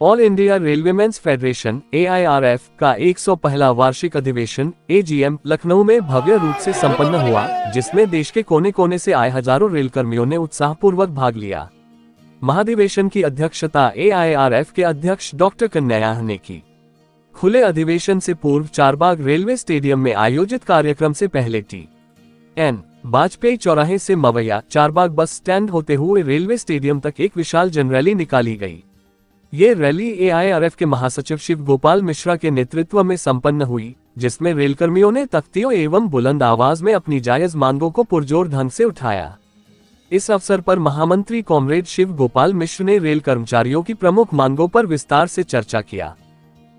All India railwaymen's federation AIRF का 101वां वार्षिक अधिवेशन AGM लखनऊ में भव्य रूप से संपन्न हुआ, जिसमें देश के कोने कोने से आए हजारों रेलकर्मियों ने उत्साहपूर्वक भाग लिया। महाधिवेशन की अध्यक्षता AIRF के अध्यक्ष डॉक्टर कन्हैया ने की। खुले अधिवेशन से पूर्व चारबाग रेलवे स्टेडियम में आयोजित कार्यक्रम से पहले TN वाजपेयी चौराहे से मवैया चारबाग बस स्टैंड होते हुए रेलवे स्टेडियम तक एक विशाल जनरैली निकाली गई। ये रैली AIRF के महासचिव शिव गोपाल मिश्रा के नेतृत्व में संपन्न हुई, जिसमें रेलकर्मियों ने तख्तियों एवं बुलंद आवाज में अपनी जायज मांगों को पुरजोर ढंग से उठाया। इस अवसर पर महामंत्री कॉमरेड शिव गोपाल मिश्र ने रेल कर्मचारियों की प्रमुख मांगों पर विस्तार से चर्चा किया।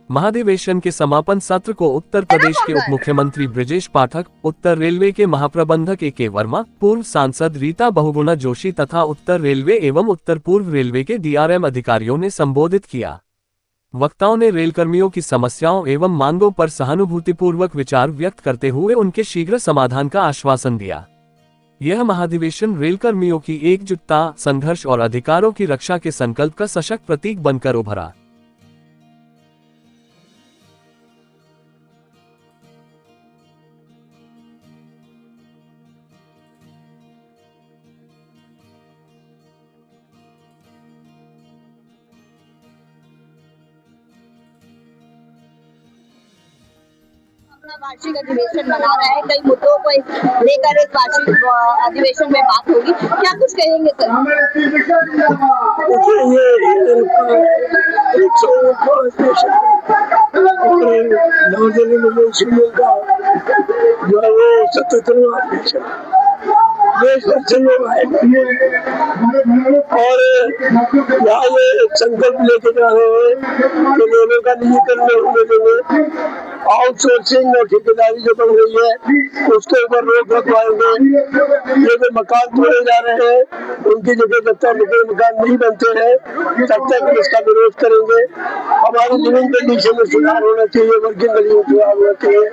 महाधिवेशन के समापन सत्र को उत्तर प्रदेश के उप मुख्यमंत्री ब्रजेश पाठक, उत्तर रेलवे के महाप्रबंधक AK वर्मा, पूर्व सांसद रीता बहुगुणा जोशी तथा उत्तर रेलवे एवं उत्तर पूर्व रेलवे के DRM अधिकारियों ने संबोधित किया। वक्ताओं ने रेलकर्मियों की समस्याओं एवं मांगों पर सहानुभूतिपूर्वक विचार व्यक्त करते हुए उनके शीघ्र समाधान का आश्वासन दिया। यह महाधिवेशन रेलकर्मियों की एकजुटता, संघर्ष और अधिकारों की रक्षा के संकल्प का सशक्त प्रतीक बनकर उभरा। वार्षिक अधिवेशन मना रहा है, कई मुद्दों को लेकर इस वार्षिक अधिवेशन में बात होगी, क्या कुछ कहेंगे सर? जो है वो 77वां अधिवेशन देश भर से लोग आए और यहाँ ये संकल्प लेके जा रहे हैं कि लोगों का निजीकरण होने देंगे, आउटसोर्सिंग और ठेकेदारी जो बढ़ रही है उसके ऊपर रोक लगवाएंगे। ये जो मकान तोड़े जा रहे हैं उनकी जगह जब तक मकान नहीं बनते हैं तब तक इसका विरोध करेंगे। हमारी लिविंग कंडीशन में सुधार होना चाहिए, वर्किंग कंडीशन में सुधार होना चाहिए।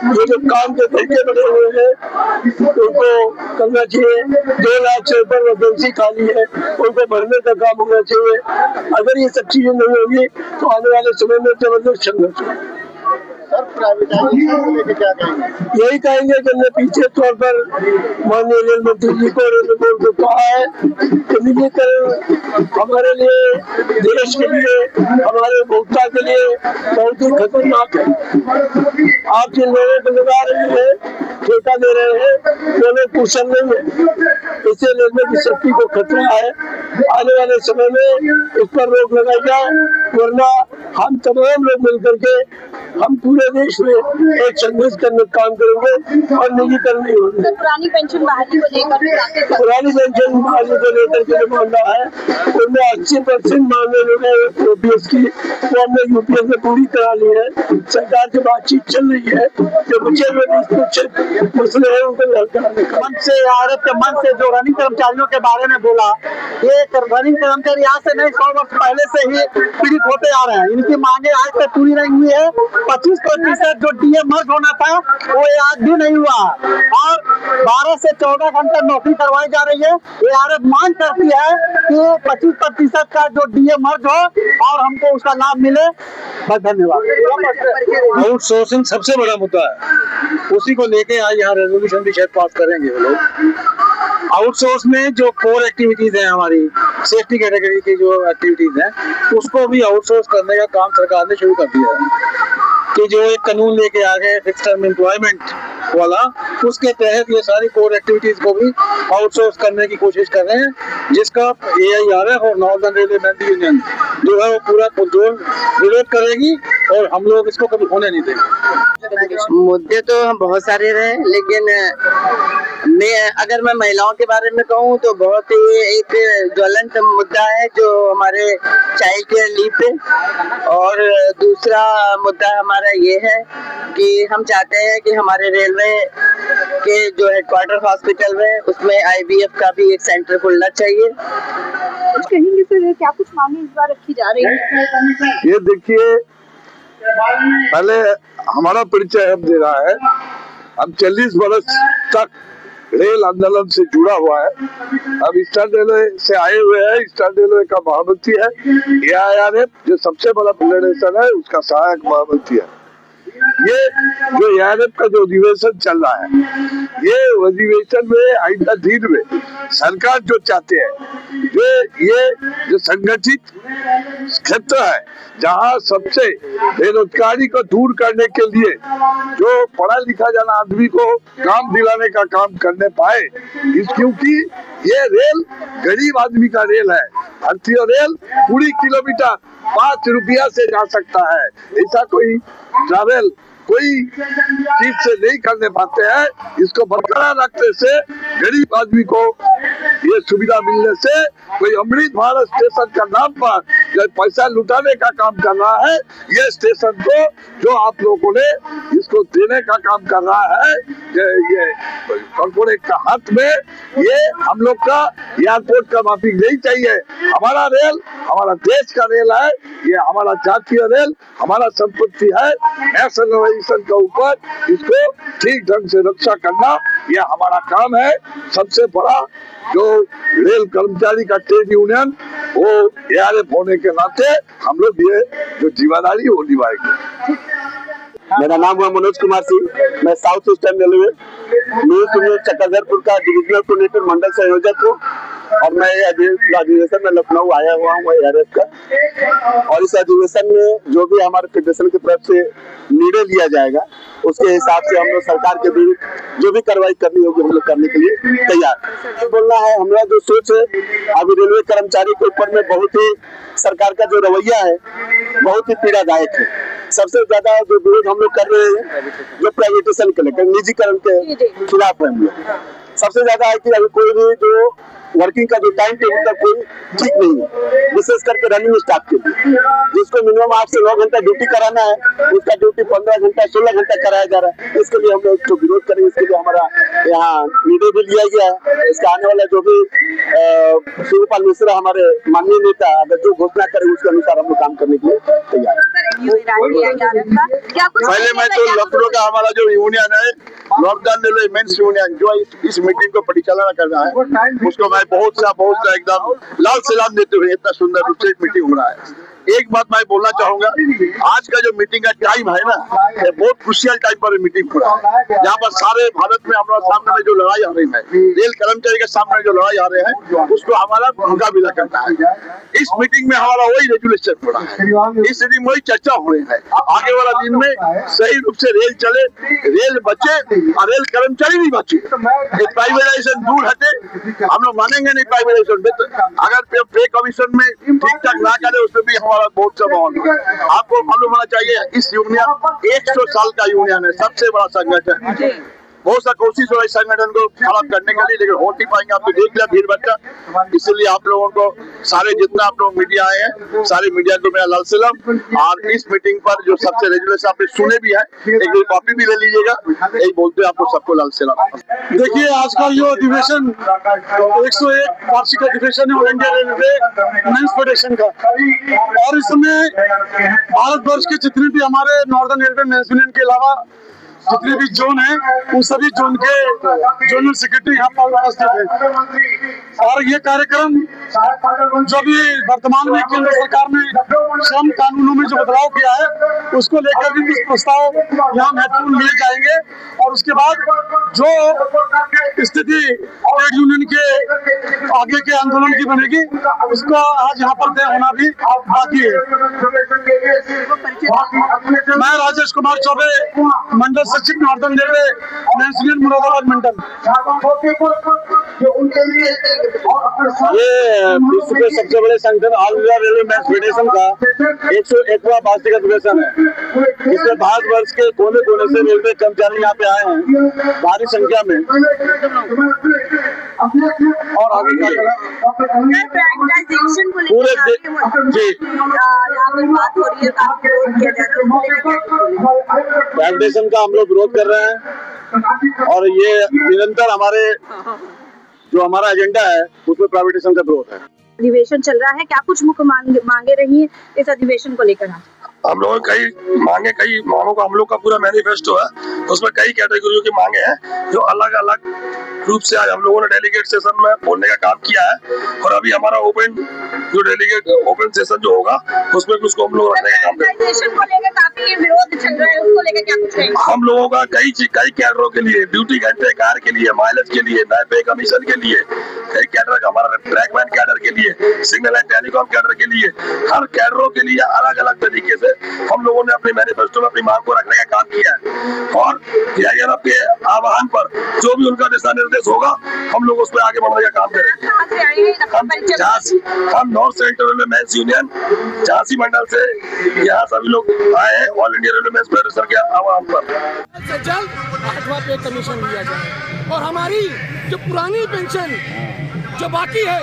ये जो काम के तरीके बने हुए हैं उनको करना चाहिए। 2 लाख से ऊपर वैकेंसी खाली है, उनको भरने का काम होना चाहिए। अगर ये सब चीजें नहीं होगी तो आने वाले समय में जबरदस्त संघर्ष होगा। यही कहेंगे कि हमने पीछे तौर पर माननीय रेल मंत्री जी को रेल बोर्ड को कहा है कि निजीकरण हमारे लिए, देश के लिए, हमारे उपभोक्ता के लिए बहुत ही खतरनाक है। आप जिन लोगों को लगा रहे हैं, ठेका दे रहे हैं, वो लोग कुशल नहीं है, इससे रेलवे की शक्ति को खतरा है। आने वाले समय में इस पर रोक लगाई जाए, वरना हम तमाम लोग मिलकर के हम पूरे देश में एक संघर्ष करने का काम करेंगे और निजीकरण नहीं होगा। पुरानी पेंशन बहाली को लेकर पुरानी पेंशन बहाली को लेकर के जो मामला है उनमें 80% मामले जो है OPS की वो हमने UPS में पूरी करा ली है। सरकार से बातचीत चल रही है, जो बचे हुए मसले हैं उनको हल कराने का। मन से AIRF के मन से जो रनिंग कर्मचारियों के बारे में बोला, ये रनिंग कर्मचारी आज से नहीं 100 वर्ष पहले से ही पीड़ित होते आ रहे हैं। इनकी मांगे आज तक पूरी नहीं हुई है। 25% जो DA मर्ज होना था वो आज भी नहीं हुआ और 12 से 14 घंटे नौकरी करवाई जा रही है। AIRF मांग करती है कि 25% का जो DA मर्ज हो और हमको उसका लाभ मिले। बहुत धन्यवाद। आउटसोर्सिंग सबसे बड़ा मुद्दा है, उसी को लेके आज यहाँ रेजोल्यूशन भी शायद पास करेंगे वो लोग। आउटसोर्स में जो कोर एक्टिविटीज है, हमारी सेफ्टी कैटेगरी की जो एक्टिविटीज है, उसको भी आउटसोर्स करने का काम सरकार ने शुरू कर दिया है। कि जो एक कानून लेके आ गए फिक्स टर्म एम्प्लॉयमेंट वाला, उसके तहत ये सारी कोर एक्टिविटीज को भी आउटसोर्स करने की कोशिश कर रहे हैं, जिसका AIRF और नॉर्दर्न रेलवे मेंस यूनियन जो है वो पूरा पुरजोर विरोध करेगी और हम लोग इसको कभी होने नहीं देंगे। मुद्दे तो बहुत सारे रहे, लेकिन अगर मैं महिलाओं के बारे में कहूँ तो बहुत ही एक ज्वलंत मुद्दा है जो हमारे चाइल्ड केयर लीव पे, और दूसरा मुद्दा हमारा ये है कि हम चाहते हैं कि हमारे रेलवे के जो हेडक्वार्टर हॉस्पिटल में उसमें IVF का भी एक सेंटर खुलना चाहिए। कुछ कहेंगे सर, क्या कुछ मांगे इस बार रखी जा रही है? ये देखिए, पहले हमारा परिचय अब दे रहा है। हम 40 वर्ष तक रेल आंदोलन से जुड़ा हुआ है। अब ईस्टर्न रेलवे से आए हुए हैं। ईस्टर्न रेलवे का महामंत्री है AIRF, जो सबसे बड़ा फेडरेशन है, उसका सहायक महामंत्री है। ये जो AIRF का जो अधिवेशन चल रहा है, ये अधिवेशन में आइंदा दिन में सरकार जो चाहते हैं, ये जो संगठित क्षेत्र है, जहाँ सबसे बेरोजगारी को दूर करने के लिए जो पढ़ा लिखा जाना आदमी को काम दिलाने का काम करने पाए, क्योंकि ये रेल गरीब आदमी का रेल है। भारतीय रेल पूरी किलोमीटर 5 रुपया से जा सकता है। ऐसा कोई ट्रैवल कोई चीज से नहीं करने पाते हैं। इसको बरकरार रखने से गरीब आदमी को ये सुविधा मिलने से कोई अमृत भारत स्टेशन का नाम पर जो पैसा लुटाने का काम कर रहा है, ये स्टेशन को जो आप लोगों ने इसको देने का काम कर रहा है, ये कॉर्पोरेट का हाथ में, ये हम लोग का एयरपोर्ट का माफी नहीं चाहिए। हमारा रेल हमारा देश का रेल है, ये हमारा जातीय रेल, हमारा संपत्ति है। नेशनलाइजेशन के ऊपर इसको ठीक ढंग से रक्षा करना ये हमारा काम है। सबसे बड़ा जो रेल कर्मचारी का ट्रेड यूनियन, वो AIRF होने के नाते हम लोग ये जो जिम्मेदारी वो निभाएंगे। मेरा नाम है मनोज कुमार सिंह। मैं south eastern railway new Chakradharpur का डिविजनल कोऑर्डिनेटर मंडल संयोजक हूँ और मैं अधिवेशन में लखनऊ आया हुआ हूँ AIRF का। और इस अधिवेशन में जो भी हमारे फेडरेशन की तरफ से निर्णय लिया जाएगा, उसके हिसाब से हम लोग सरकार के विरुद्ध जो भी कार्रवाई करनी होगी हम लोग करने के लिए तैयार। ये बोलना है, हमारा जो सोच है अभी रेलवे कर्मचारी के ऊपर में बहुत ही सरकार का जो रवैया है बहुत ही पीड़ादायक है। सबसे ज्यादा जो विरोध हम लोग कर रहे हैं जो प्राइवेटाइजेशन के लेकर, निजीकरण के खिलाफ है हम लोग। सबसे ज्यादा है कि अभी कोई भी जो वर्किंग का जो टाइम टेबल का कोई ठीक नहीं है, विशेष करके रनिंग स्टाफ के लिए, जिसको मिनिमम 8 से 9 घंटा ड्यूटी कराना है, उसका ड्यूटी 15 घंटा 16 घंटा कराया जा रहा है। इसके लिए हम लोग जो विरोध करेंगे, इसके लिए हमारा यहाँ निर्णय भी लिया गया है। इसका आने वाला जो भी शिवपाल मिश्रा हमारे माननीय नेता अगर जो घोषणा करे उसके अनुसार हम लोग काम करने के लिए तैयार है। पहले मैं तो लखनऊ का हमारा जो यूनियन है, नॉर्दर्न रेलवे मेंस यूनियन, जो इस मीटिंग को परिचालना कर रहा है, उसको मैं बहुत सा एकदम लाल सलाम देते हुए इतना सुंदर रूप से मीटिंग हो रहा है। एक बात मैं बोलना चाहूंगा, आज का जो मीटिंग का टाइम है ना, ये बहुत क्रुशियल टाइम पर मीटिंग हो रहा है। यहाँ पर सारे भारत में हमारे सामने में जो लड़ाई आ रही है, रेल कर्मचारी के सामने जो लड़ाई आ रहे हैं, उसको हमारा मुकाबला करना है। इस मीटिंग में हमारा वही रेजुलेशन हो रहा है, इस मीटिंग में वही चर्चा हो रही है। आगे वाला दिन में सही रूप से रेल चले, रेल बचे और रेल कर्मचारी भी बचे। प्राइवेटाइजेशन दूर हटे, हम लोग मानेंगे नहीं प्राइवेटाइजेशन। अगर पे कमीशन में ठीक ठाक ना करे, उसमें भी हमारा बहुत सा माहौल है। आपको मालूम होना चाहिए, इस यूनियन 100 साल का यूनियन है, सबसे बड़ा संगठन है। बहुत सा कोशिश हो रही संगठन को खराब करने के लिए, लेकिन हो नहीं पाएंगे। आप तो देख लिया भीड़ बच्चा, इसलिए आप लोगों को सारे जितना आप लोग मीडिया आए हैं, सारे मीडिया को मेरा लाल सलाम। और इस मीटिंग पर जो सबसे रेजुलेशन आपने सुने भी है, एक कॉपी भी ले लीजिएगा। यही बोलते हैं आपको सबको लाल सलाम। देखिए, आज का ये अधिवेशन 101 वार्षिक अधिवेशन है all India railway men's federation का। और इसमें भारतवर्ष के जितने भी हमारे नॉर्दर्न रेलवे मेंस यूनियन के अलावा जितने भी जोन है, उन सभी जोन के जोनल सेक्रेटरी यहाँ पर उपस्थित है। और ये कार्यक्रम जो भी वर्तमान में केंद्र सरकार ने श्रम कानूनों में जो बदलाव किया है, उसको लेकर भी कुछ प्रस्ताव यहाँ महत्वपूर्ण लिए जाएंगे। और उसके बाद जो स्थिति ट्रेड यूनियन के आगे के आंदोलन की बनेगी, उसको आज यहाँ पर तय होना भी बाकी है। मैं राजेश कुमार चौबे, मंडल सचिव northern railway men's union Moradabad मंडल। ये विश्व के सबसे बड़े संगठन all India railway men's federation का 101वां वार्षिक अधिवेशन है। इसमें भारत वर्ष के कोने कोने से रेलवे कर्मचारी यहाँ पे आए हैं भारी संख्या में। और आगे पूरे प्राइवेटाइजेशन का हम लोग विरोध कर रहे हैं। और ये निरंतर हमारे जो हमारा एजेंडा है, उसमें प्राइवेटाइजेशन का विरोध है। अधिवेशन चल रहा है, क्या कुछ मुख्य मांगे रही है इस अधिवेशन को लेकर? हम लोगों ने कई मांगों का हम लोग का पूरा मैनिफेस्टो है, उसमें कई कैटेगरियों की मांगे हैं जो अलग अलग रूप से आज हम लोगों ने डेलीगेट सेशन में बोलने का काम किया है। और अभी हमारा ओपन सेशन जो होगा उसमें भी उसको हम लोग रखने का काम करेंगे। को लेकर काफी विरोध चल रहा है, उसको लेकर क्या कुछ कहेंगे? हम लोगों का कई कैडरों के लिए, ड्यूटी घंटे कार के लिए, माइलेज के लिए, नए पे कमीशन के लिए, कई कैडर का हमारा ट्रैकमैन कैडर के लिए, सिग्नल एंड टेलीकॉम कैडर के लिए, हर कैडरों के लिए अलग अलग तरीके से हम लोगों ने अपने मैनिफेस्टो में अपनी मांग को रखने का काम किया है। और AIRF के आह्वान पर जो भी उनका दिशा निर्देश होगा हम लोग उस पर आगे बढ़ने का काम करेंगे। हम north central railway men's union Jhansi मंडल से यहाँ सभी लोग आए हैं all India railway men's federation के आह्वान पर। से जल्द 8वां पे कमीशन दिया जाए और हमारी जो पुरानी पेंशन जो बाकी है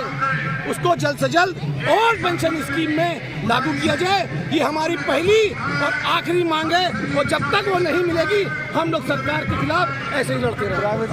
उसको जल्द से जल्द और पेंशन स्कीम में लागू किया जाए। ये हमारी पहली और आखिरी मांग है और जब तक वो नहीं मिलेगी हम लोग सरकार के खिलाफ ऐसे ही लड़ते रहेंगे।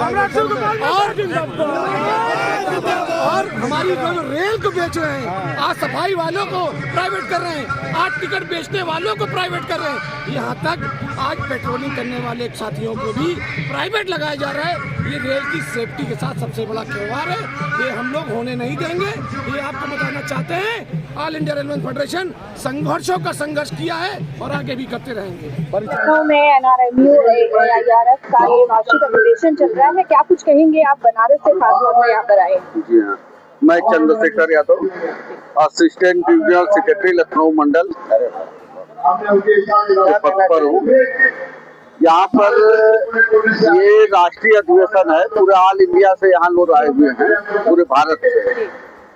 और हमारी जो रेल को बेच रहे हैं, आज सफाई वालों को प्राइवेट कर रहे हैं, आज टिकट बेचने वालों को प्राइवेट कर रहे हैं, यहाँ तक आज पेट्रोलिंग करने वाले साथियों को भी प्राइवेट लगाया जा रहा है। ये रेल की सेफ्टी के साथ सबसे बड़ा खिलवाड़ है, ये हम लोग होने नहीं देंगे। ये आपको बताना चाहते हैं, ऑल इंडिया रेलवे फेडरेशन संघर्षों का संघर्ष किया है और आगे भी करते रहेंगे। लखनऊ में NRMU AIRF का ये वार्षिक अधिवेशन चल रहा है, क्या कुछ कहेंगे आप? बनारस से खास तौर पर यहाँ पर आए। जी हाँ, मैं Chandrashekhar Yadav, assistant divisional secretary Lucknow मंडल के पद पर हूँ। यहाँ पर ये राष्ट्रीय अधिवेशन है, पूरे ऑल इंडिया से यहाँ लोग आए हुए हैं, पूरे भारत से।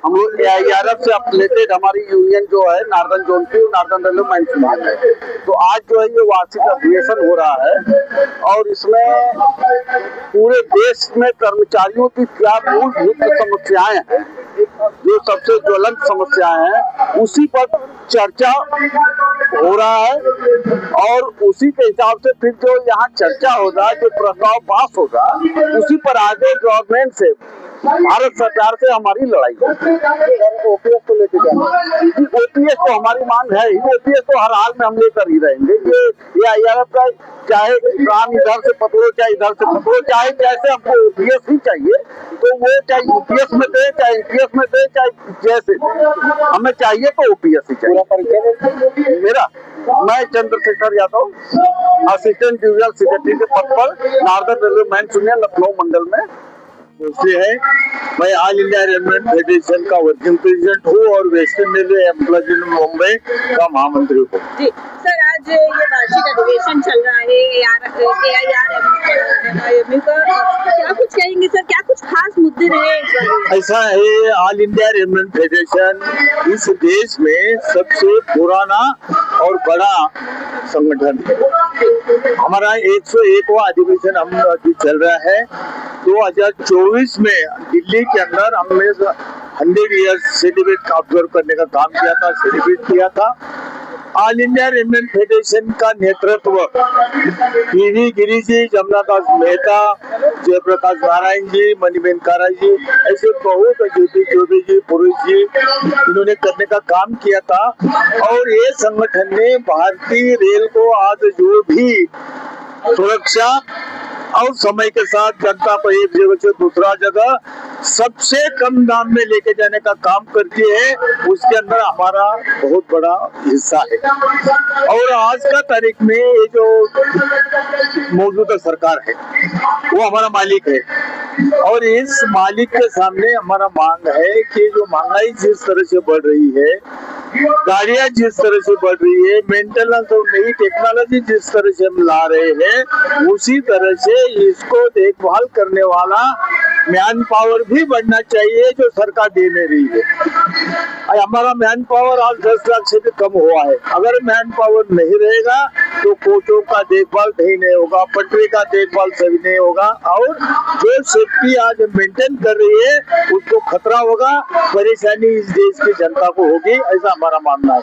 हम लोग AIRF से अपलेटेड हमारी यूनियन जो है नार्दर्न जोन की, नार्दर्न रेलवे मेंस यूनियन है। तो आज जो है ये वार्षिक अधिवेशन हो रहा है और इसमें पूरे देश में कर्मचारियों की क्या मूलभूत समस्याएं हैं, जो सबसे ज्वलंत समस्याएं हैं, उसी पर चर्चा हो रहा है। और उसी के हिसाब से फिर जो यहाँ चर्चा होगा, जो प्रस्ताव पास होगा, उसी पर आगे गवर्नमेंट से, भारत सरकार से हमारी लड़ाई है। OPS को लेकर OPS तो हमारी मांग है ही, OPS तो हर हाल में हम लेकर ही रहेंगे। ये AIRF का चाहे काम इधर से पकड़ो चाहे इधर से पकड़ो, चाहे जैसे हमको OPS ही चाहिए तो वो चाहे UPS में दे, चाहे EPS में दे, चाहे जैसे हमें चाहिए तो OPS ही चाहिए। मेरा मैं Chandrashekhar Yadav, assistant divisional secretary के पद पर northern railway men's union Lucknow मंडल में है। मैं ऑल इंडिया रेलवे फेडरेशन का वर्किंग प्रेसिडेंट हूँ और western railway employees union Mumbai का महामंत्री हूँ। जी सर, आज ये वार्षिक अधिवेशन चल रहा है AIRF का, क्या कुछ कहेंगे सर? क्या कुछ खास मुद्दे रहे? ऐसा है, ऑल इंडिया रेलवे फेडरेशन इस देश में सबसे पुराना और बड़ा संगठन है। हमारा 101वां अधिवेशन हम अभी चल रहा है। 2024 में दिल्ली के अंदर हमने 100 ईयर्स सेलिब्रेट ऑब्जर्व करने का काम किया था, सेलिब्रेट किया था। ऑल इंडिया रेलवे फेडरेशन का नेतृत्व PV गिरी जी, जमुनादास मेहता, जयप्रकाश नारायण जी, मणिबेन कारा जी, ऐसे बहुत ज्योति चौबे जी, पुरुष जी, इन्होंने करने का काम किया था। और ये संगठन ने भारतीय रेल को आज जो भी सुरक्षा और समय के साथ जनता को एक जगह से दूसरा जगह सबसे कम दाम में लेके जाने का काम करती है, उसके अंदर हमारा बहुत बड़ा हिस्सा है। और आज का तारीख में ये जो मौजूदा सरकार है वो हमारा मालिक है और इस मालिक के सामने हमारा मांग है कि जो महंगाई जिस तरह से बढ़ रही है, गाड़ियां जिस तरह से बढ़ रही है, मेंटेनेंस और नई टेक्नोलॉजी जिस तरह से हम ला रहे हैं, उसी तरह से इसको देखभाल करने वाला मैन पावर भी बढ़ना चाहिए जो सरकार दे नहीं रही है। हमारा मैन पावर आज 10 लाख से भी कम हुआ है। अगर मैन पावर नहीं रहेगा तो कोचों का देखभाल सही नहीं होगा, पटरी का देखभाल सही नहीं होगा और जो सेफ्टी आज मेंटेन कर रही है उसको खतरा होगा, परेशानी इस देश की जनता को होगी, ऐसा हमारा मानना है।